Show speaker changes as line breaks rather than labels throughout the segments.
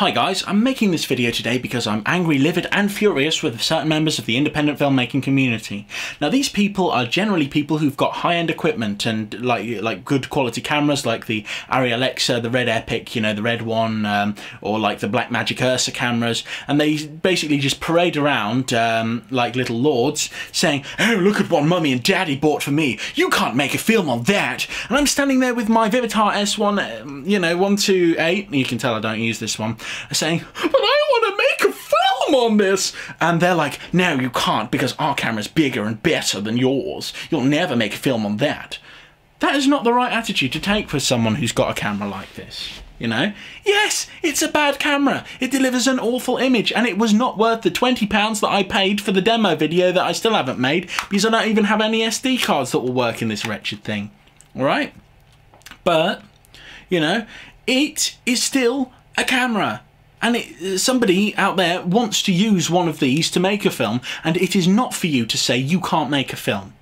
Hi guys, I'm making this video today because I'm angry, livid and furious with certain members of the independent filmmaking community. Now these people are generally people who've got high-end equipment and like good quality cameras like the Arri Alexa, the Red Epic, you know, the red one, or like the Blackmagic Ursa cameras, and they basically just parade around like little lords saying, "Oh, look at what Mummy and Daddy bought for me. You can't make a film on that." And I'm standing there with my Vivitar S1, you know, 128, you can tell I don't use this one, saying, "But I want to make a film on this!" And they're like, "No, you can't, because our camera's bigger and better than yours. You'll never make a film on that." That is not the right attitude to take for someone who's got a camera like this, you know? Yes, it's a bad camera. It delivers an awful image, and it was not worth the £20 that I paid for the demo video that I still haven't made, because I don't even have any SD cards that will work in this wretched thing. Alright? But, you know, it is still a camera. And somebody out there wants to use one of these to make a film, and it is not for you to say you can't make a film.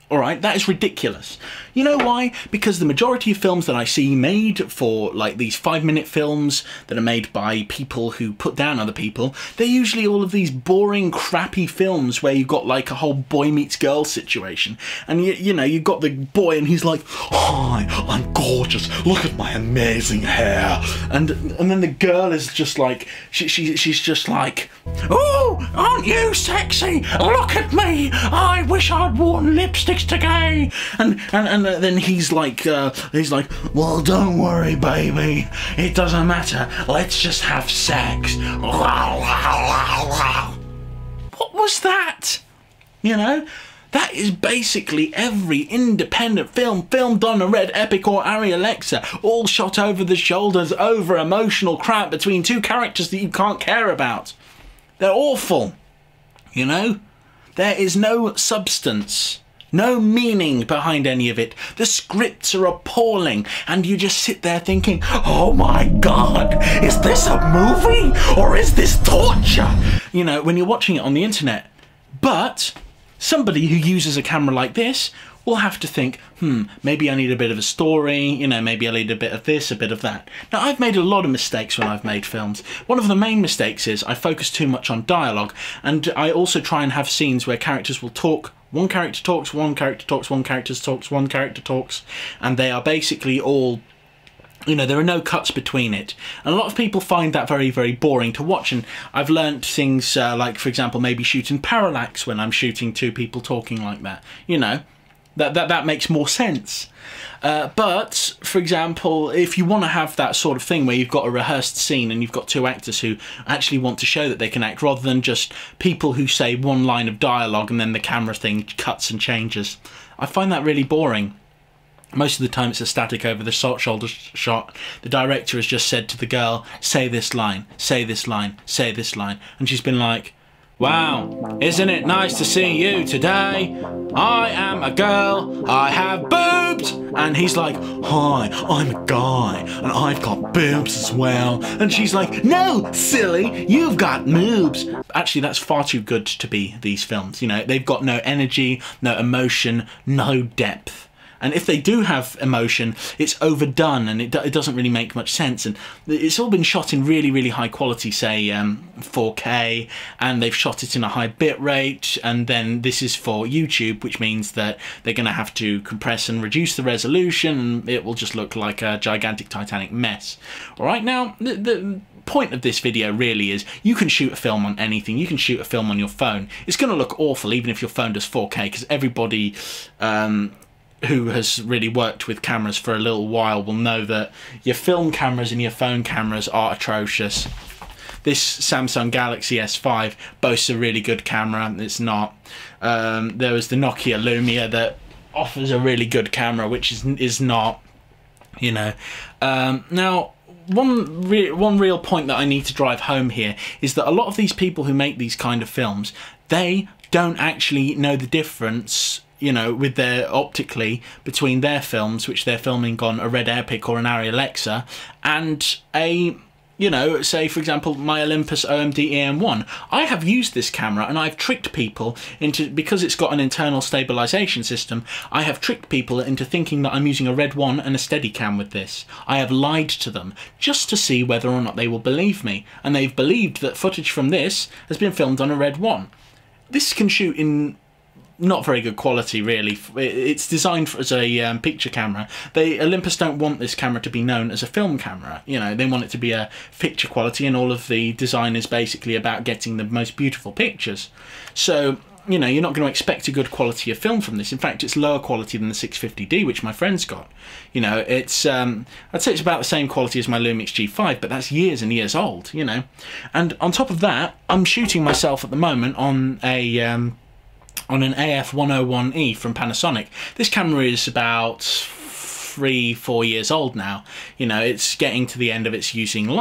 Alright, that is ridiculous. You know why? Because the majority of films that I see made for like these 5-minute films that are made by people who put down other people, they're usually all of these boring, crappy films where you've got like a whole boy meets girl situation. And you know, you've got the boy and he's like, "Hi, I'm gorgeous, look at my amazing hair." And then the girl is just like, she's just like, "Oh, aren't you sexy? Look at me, I wish I'd worn lipstick today." And then he's like, "Well, don't worry, baby. It doesn't matter. Let's just have sex." What was that? You know? That is basically every independent film filmed on a Red Epic or Arri Alexa, all shot over the shoulders, over emotional crap between two characters that you can't care about. They're awful. You know? There is no substance. No meaning behind any of it. The scripts are appalling, and you just sit there thinking, "Oh my god, is this a movie or is this torture?" You know, when you're watching it on the internet. But somebody who uses a camera like this will have to think, maybe I need a bit of a story, you know, maybe I need a bit of this, a bit of that. Now, I've made a lot of mistakes when I've made films. One of the main mistakes is I focus too much on dialogue, and I also try and have scenes where characters will talk. One character talks, one character talks, one character talks, one character talks, and they are basically all, you know, there are no cuts between it. And a lot of people find that very, very boring to watch, and I've learnt things like, for example, maybe shooting parallax when I'm shooting two people talking like that, you know. That makes more sense. But, for example, if you want to have that sort of thing where you've got a rehearsed scene and you've got two actors who actually want to show that they can act, rather than just people who say one line of dialogue and then the camera thing cuts and changes, I find that really boring. Most of the time it's a static over the shoulder shot. The director has just said to the girl, "Say this line, say this line, say this line." And she's been like, "Wow, isn't it nice to see you today? I am a girl, I have boobs." And he's like, "Hi, I'm a guy, and I've got boobs as well." And she's like, "No, silly, you've got moobs." Actually, that's far too good to be these films. You know, they've got no energy, no emotion, no depth. And if they do have emotion, it's overdone, and it doesn't really make much sense. And it's all been shot in really, really high quality, say 4K, and they've shot it in a high bit rate, and then this is for YouTube, which means that they're going to have to compress and reduce the resolution, and it will just look like a gigantic Titanic mess. Alright, now, the point of this video really is you can shoot a film on anything. You can shoot a film on your phone. It's going to look awful even if your phone does 4K, because everybody who has really worked with cameras for a little while will know that your film cameras and your phone cameras are atrocious. This Samsung Galaxy S5 boasts a really good camera. It's not. There was the Nokia Lumia that offers a really good camera, which is not, you know. Now, one real point that I need to drive home here is that a lot of these people who make these kind of films, they don't actually know the difference, you know, with their optically between their films, which they're filming on a Red Epic or an Arri Alexa, and a You know, say for example my Olympus OMD EM1. I have used this camera and I've tricked people into, because it's got an internal stabilization system, I have tricked people into thinking that I'm using a Red 1 and a Steadicam with this. I have lied to them just to see whether or not they will believe me, and they've believed that footage from this has been filmed on a Red 1. This can shoot in not very good quality, really. It's designed as a picture camera. Olympus don't want this camera to be known as a film camera. You know, they want it to be a picture quality, and all of the design is basically about getting the most beautiful pictures. So, you know, you're not going to expect a good quality of film from this. In fact, it's lower quality than the 650D, which my friend's got. You know, it's I'd say it's about the same quality as my Lumix G5, but that's years and years old, you know. And on top of that, I'm shooting myself at the moment on an AF101E from Panasonic. This camera is about 3-4 years old now. You know, it's getting to the end of its usable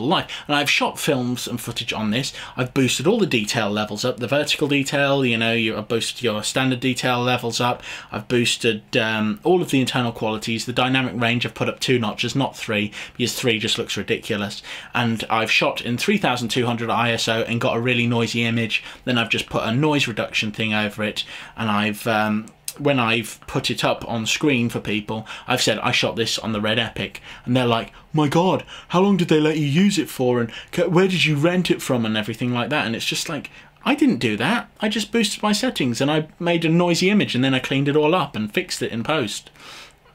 life, and I've shot films and footage on this. I've boosted all the detail levels up, the vertical detail, you know, I've boosted your standard detail levels up, I've boosted all of the internal qualities. The dynamic range I've put up 2 notches, not 3, because 3 just looks ridiculous, and I've shot in 3200 ISO and got a really noisy image. Then I've just put a noise reduction thing over it, and I've when I've put it up on screen for people, I've said I shot this on the Red Epic, and they're like, my god, how long did they let you use it for, and where did you rent it from, and everything like that. And it's just like, I didn't do that. I just boosted my settings and I made a noisy image, and then I cleaned it all up and fixed it in post.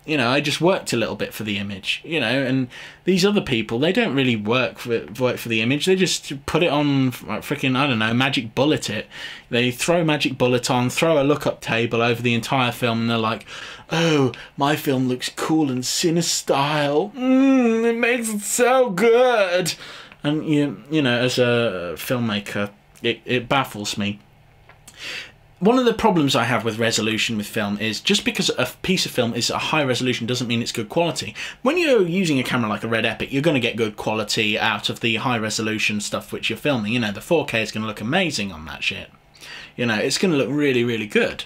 You know, I just worked a little bit for the image, you know. And these other people, they don't really work for the image. They just put it on, freaking, I don't know, Magic Bullet it. They throw Magic Bullet on, throw a lookup table over the entire film, and they're like, oh, my film looks cool and cine-style. It makes it so good. And, you know, as a filmmaker, it baffles me. One of the problems I have with resolution with film is, just because a piece of film is a high resolution doesn't mean it's good quality. When you're using a camera like a Red Epic, you're going to get good quality out of the high resolution stuff which you're filming. You know, the 4K is going to look amazing on that shit. You know, it's going to look really, really good,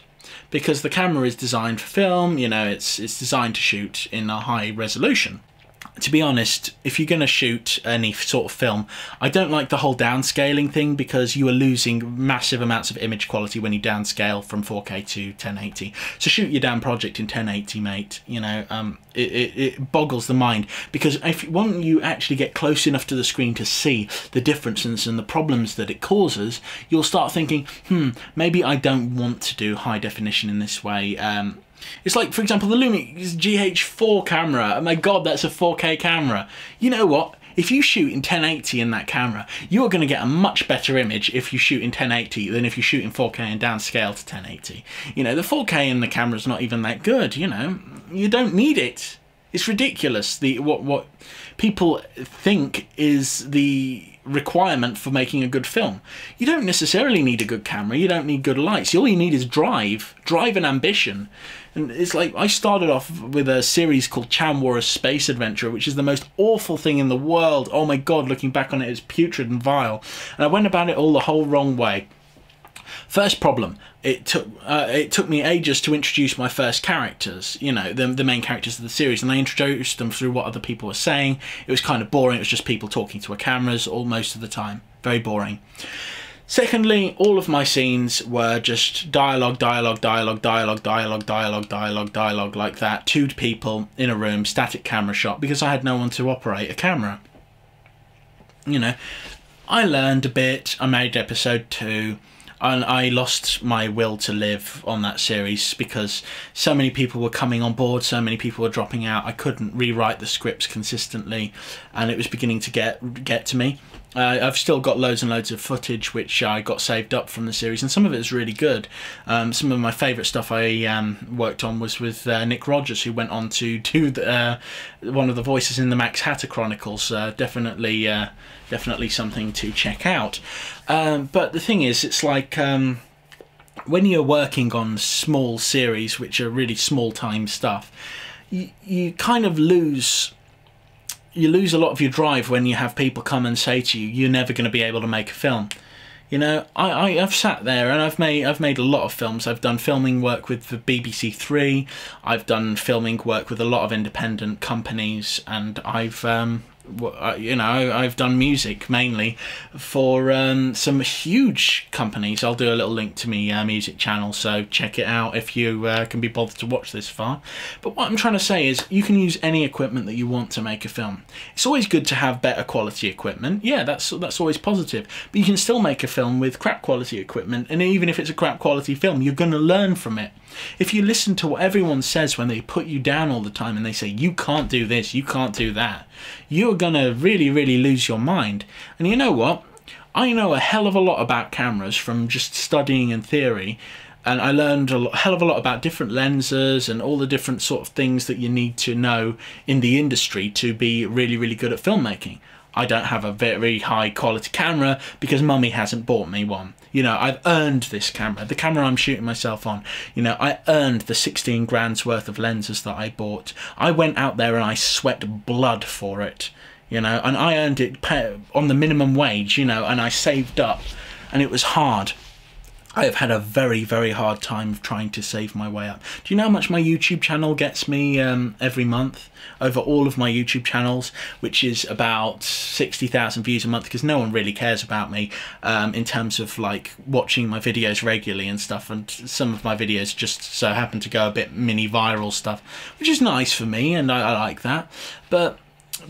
because the camera is designed for film. You know, it's designed to shoot in a high resolution. To be honest, if you're going to shoot any sort of film, I don't like the whole downscaling thing, because you are losing massive amounts of image quality when you downscale from 4K to 1080. So shoot your damn project in 1080, mate. You know, it boggles the mind, because when you actually get close enough to the screen to see the differences and the problems that it causes, you'll start thinking, maybe I don't want to do high definition in this way. It's like, for example, the Lumix GH4 camera. Oh my god, that's a 4K camera. You know what? If you shoot in 1080 in that camera, you're going to get a much better image if you shoot in 1080 than if you shoot in 4K and downscale to 1080. You know, the 4K in the camera's not even that good, you know. You don't need it. It's ridiculous. What people think is the requirement for making a good film. You don't necessarily need a good camera. You don't need good lights. All you need is drive and ambition. And it's like, I started off with a series called Chanwara Space Adventure, which is the most awful thing in the world. Oh my god, looking back on it, it's putrid and vile. And I went about it all the whole wrong way. First problem, it took me ages to introduce my first characters, you know, the main characters of the series, and I introduced them through what other people were saying. It was kind of boring. It was just people talking to cameras all most of the time. Very boring. Secondly, all of my scenes were just dialogue like that. 2 people in a room, static camera shot, because I had no one to operate a camera. You know, I learned a bit. I made episode 2. And I lost my will to live on that series, because so many people were coming on board, so many people were dropping out. I couldn't rewrite the scripts consistently, and it was beginning to get to me. I've still got loads and loads of footage which I got saved up from the series, and some of it is really good. Some of my favourite stuff I worked on was with Nick Rogers, who went on to do one of the voices in the Max Hatter Chronicles. Definitely something to check out. But the thing is, it's like, when you're working on small series, which are really small time stuff, you kind of lose a lot of your drive when you have people come and say to you, you're never going to be able to make a film. You know, I've sat there and I've made a lot of films. I've done filming work with the BBC Three. I've done filming work with a lot of independent companies, and I've you know, I've done music mainly for some huge companies. I'll do a little link to me music channel, so check it out if you can be bothered to watch this far. But what I'm trying to say is you can use any equipment that you want to make a film. It's always good to have better quality equipment. Yeah, that's always positive. But you can still make a film with crap quality equipment, and even if it's a crap quality film, you're going to learn from it. If you listen to what everyone says when they put you down all the time and they say you can't do this, you can't do that, you're gonna really lose your mind. And you know what? I know a hell of a lot about cameras from just studying in theory, and I learned a hell of a lot about different lenses and all the different sort of things that you need to know in the industry to be really good at filmmaking. I don't have a very high quality camera because mummy hasn't bought me one. You know, I've earned this camera. The camera I'm shooting myself on, you know, I earned the 16 grand's worth of lenses that I bought. I went out there and I sweat blood for it, you know, and I earned it on the minimum wage, you know, and I saved up, and it was hard. I have had a very hard time trying to save my way up. Do you know how much my YouTube channel gets me every month? Over all of my YouTube channels, which is about 60,000 views a month, because no one really cares about me in terms of like watching my videos regularly and stuff, and some of my videos just so happen to go a bit mini viral stuff, which is nice for me, and I like that. But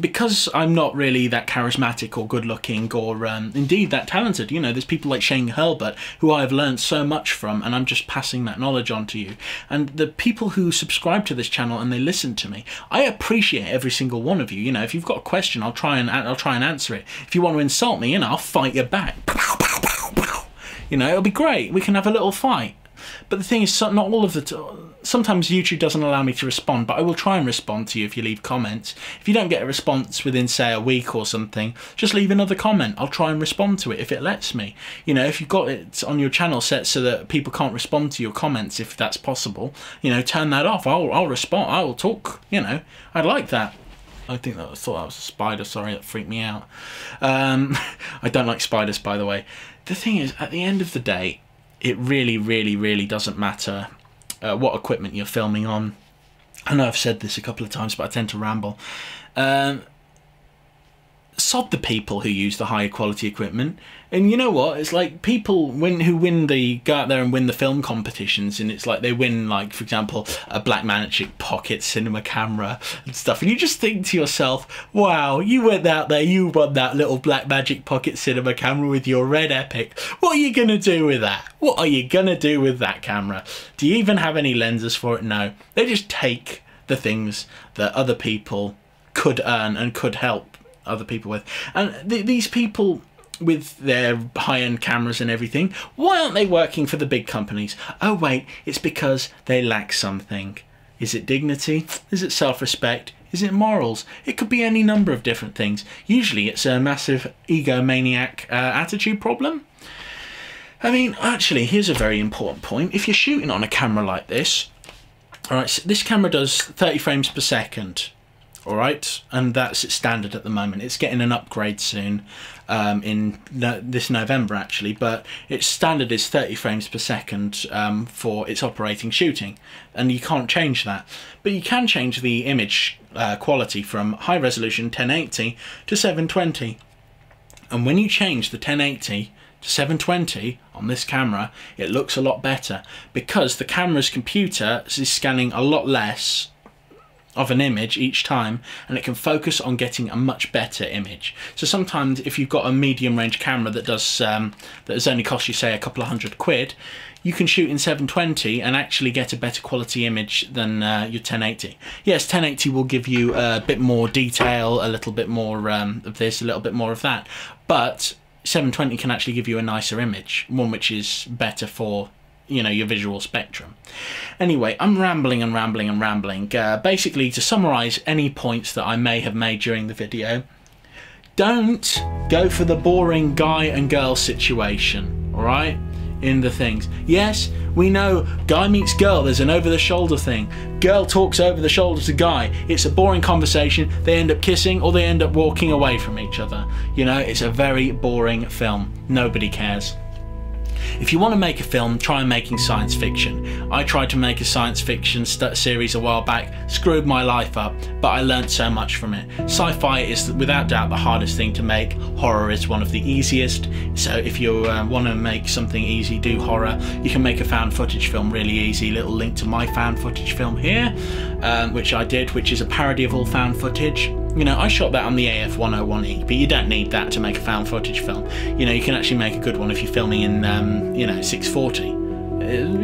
because I'm not really that charismatic or good looking or indeed that talented, you know, there's people like Shane Hurlbut who I have learned so much from, and I'm just passing that knowledge on to you. And the people who subscribe to this channel and they listen to me, I appreciate every single one of you. You know, if you've got a question, I'll try and answer it. If you want to insult me, you know, I'll fight you back. You know, it'll be great. We can have a little fight. But the thing is, not all of the sometimes YouTube doesn't allow me to respond, but I will try and respond to you if you leave comments. If you don't get a response within, say, a week or something, just leave another comment. I'll try and respond to it if it lets me. You know, if you've got it on your channel set so that people can't respond to your comments, if that's possible, you know, turn that off. I'll respond. I will talk. You know, I'd like that. I thought that was a spider. Sorry, that freaked me out. I don't like spiders, by the way. The thing is, at the end of the day, it really doesn't matter what equipment you're filming on. I know I've said this a couple of times, but I tend to ramble. Sod the people who use the higher quality equipment. And you know what? It's like people who go out there and win the film competitions, and it's like they win, like, for example, a Blackmagic Pocket Cinema camera and stuff. And you just think to yourself, wow, you went out there, you won that little Blackmagic Pocket Cinema camera with your Red Epic. What are you going to do with that? What are you going to do with that camera? Do you even have any lenses for it? No. They just take the things that other people could earn and could help other people with. And these people with their high-end cameras and everything, why aren't they working for the big companies? Oh wait, it's because they lack something. Is it dignity? Is it self-respect? Is it morals? It could be any number of different things. Usually it's a massive egomaniac attitude problem. I mean, actually, here's a very important point. If you're shooting on a camera like this, alright, so this camera does 30 frames per second. Alright, and that's its standard at the moment. It's getting an upgrade soon this November actually, but its standard is 30 frames per second for its operating shooting, and you can't change that. But you can change the image quality from high resolution 1080 to 720. And when you change the 1080 to 720 on this camera, it looks a lot better because the camera's computer is scanning a lot less of an image each time, and it can focus on getting a much better image. So sometimes if you've got a medium range camera that does that has only cost you, say, a couple of £100, you can shoot in 720 and actually get a better quality image than your 1080. Yes, 1080 will give you a bit more detail, a little bit more of this, a little bit more of that, but 720 can actually give you a nicer image, one which is better for, you know, your visual spectrum. Anyway, I'm rambling and rambling and rambling. Basically, to summarise any points that I may have made during the video, don't go for the boring guy and girl situation, alright, in the things. Yes, we know guy meets girl, there's an over-the-shoulder thing. Girl talks over the shoulder to guy. It's a boring conversation. They end up kissing or they end up walking away from each other. You know, it's a very boring film. Nobody cares. If you want to make a film, try making science fiction. I tried to make a science fiction series a while back, screwed my life up, but I learned so much from it. Sci-fi is without doubt the hardest thing to make. Horror is one of the easiest. So if you want to make something easy, do horror. You can make a found footage film really easy. Little link to my found footage film here, which I did, which is a parody of all found footage. You know, I shot that on the AF-101E, but you don't need that to make a found footage film. You know, you can actually make a good one if you're filming in, you know, 640.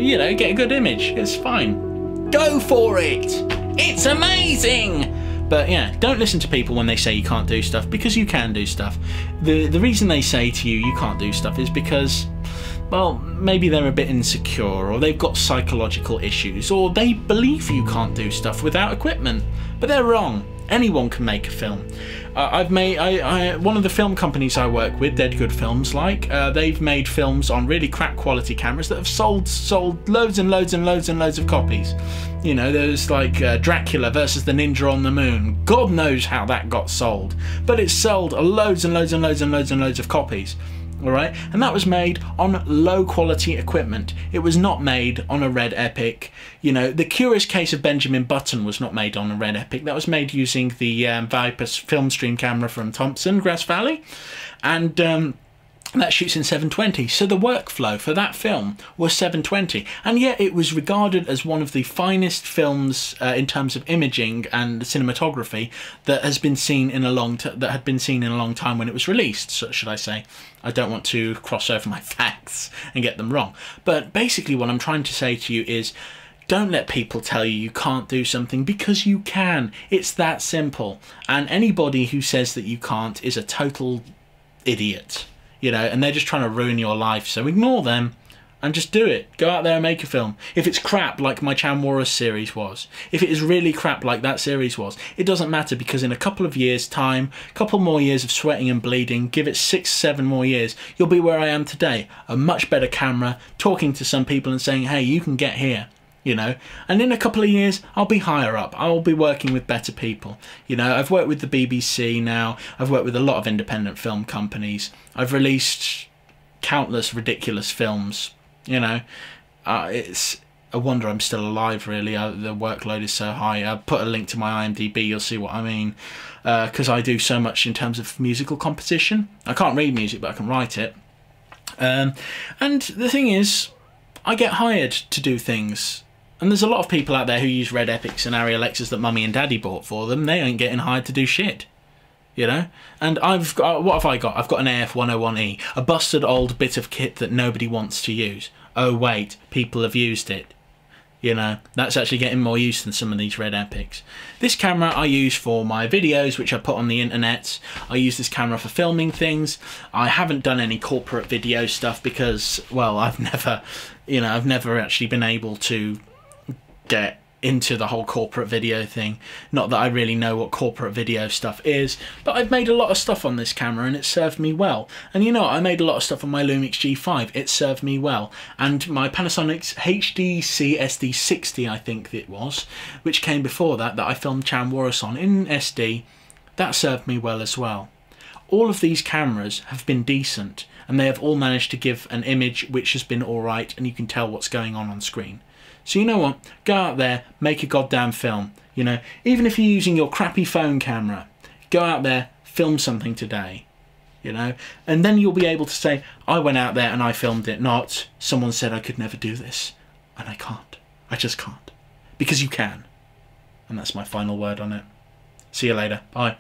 You know, get a good image. It's fine. Go for it! It's amazing! But yeah, don't listen to people when they say you can't do stuff, because you can do stuff. The reason they say to you you can't do stuff is because, well, maybe they're a bit insecure, or they've got psychological issues, or they believe you can't do stuff without equipment. But they're wrong. Anyone can make a film. One of the film companies I work with, Dead Good Films, they've made films on really crap quality cameras that have sold loads and loads and loads and loads of copies. You know, there's like Dracula versus the Ninja on the Moon. God knows how that got sold, but it sold loads and loads and loads and loads and loads of copies. Alright, and that was made on low quality equipment. It was not made on a Red Epic. You know, the Curious Case of Benjamin Button was not made on a Red Epic. That was made using the Viper film stream camera from Thompson, Grass Valley, and that shoots in 720. So the workflow for that film was 720, and yet it was regarded as one of the finest films in terms of imaging and cinematography that has been seen in a long time when it was released, so should I say. I don't want to cross over my facts and get them wrong, but basically what I'm trying to say to you is, don't let people tell you can't do something, because you can. It's that simple. And anybody who says that you can't is a total idiot. You know, and they're just trying to ruin your life, so ignore them and just do it. Go out there and make a film. If it's crap like my Chanwara series was, if it is really crap like that series was, it doesn't matter, because in a couple of years' time, a couple more years of sweating and bleeding, give it 6, 7 more years, you'll be where I am today. A much better camera, talking to some people and saying, hey, you can get here. You know, and in a couple of years I'll be higher up. I'll be working with better people. You know, I've worked with the BBC now. I've worked with a lot of independent film companies. I've released countless ridiculous films. You know, it's a wonder I'm still alive, really. The workload is so high. I'll put a link to my IMDb, you'll see what I mean, because I do so much in terms of musical composition. I can't read music, but I can write it. And the thing is, I get hired to do things. And there's a lot of people out there who use Red Epics and Arri Alexas that mummy and daddy bought for them. They ain't getting hired to do shit. You know? And I've got, what have I got? I've got an AF-101E, a busted old bit of kit that nobody wants to use. Oh wait, people have used it. You know, that's actually getting more use than some of these Red Epics. This camera I use for my videos, which I put on the internet. I use this camera for filming things. I haven't done any corporate video stuff because, well, I've never actually been able to get into the whole corporate video thing. Not that I really know what corporate video stuff is, but I've made a lot of stuff on this camera and it served me well. And you know, I made a lot of stuff on my Lumix G5, it served me well. And my Panasonic's HDC SD60, I think it was, which came before that I filmed Chanwaras on in SD, that served me well as well. All of these cameras have been decent, and they have all managed to give an image which has been alright, and you can tell what's going on screen. So you know what, go out there, make a goddamn film. You know, even if you're using your crappy phone camera, go out there, film something today. You know, and then you'll be able to say, I went out there and I filmed it, not someone said I could never do this, and I can't. I just can't. Because you can. And that's my final word on it. See you later. Bye.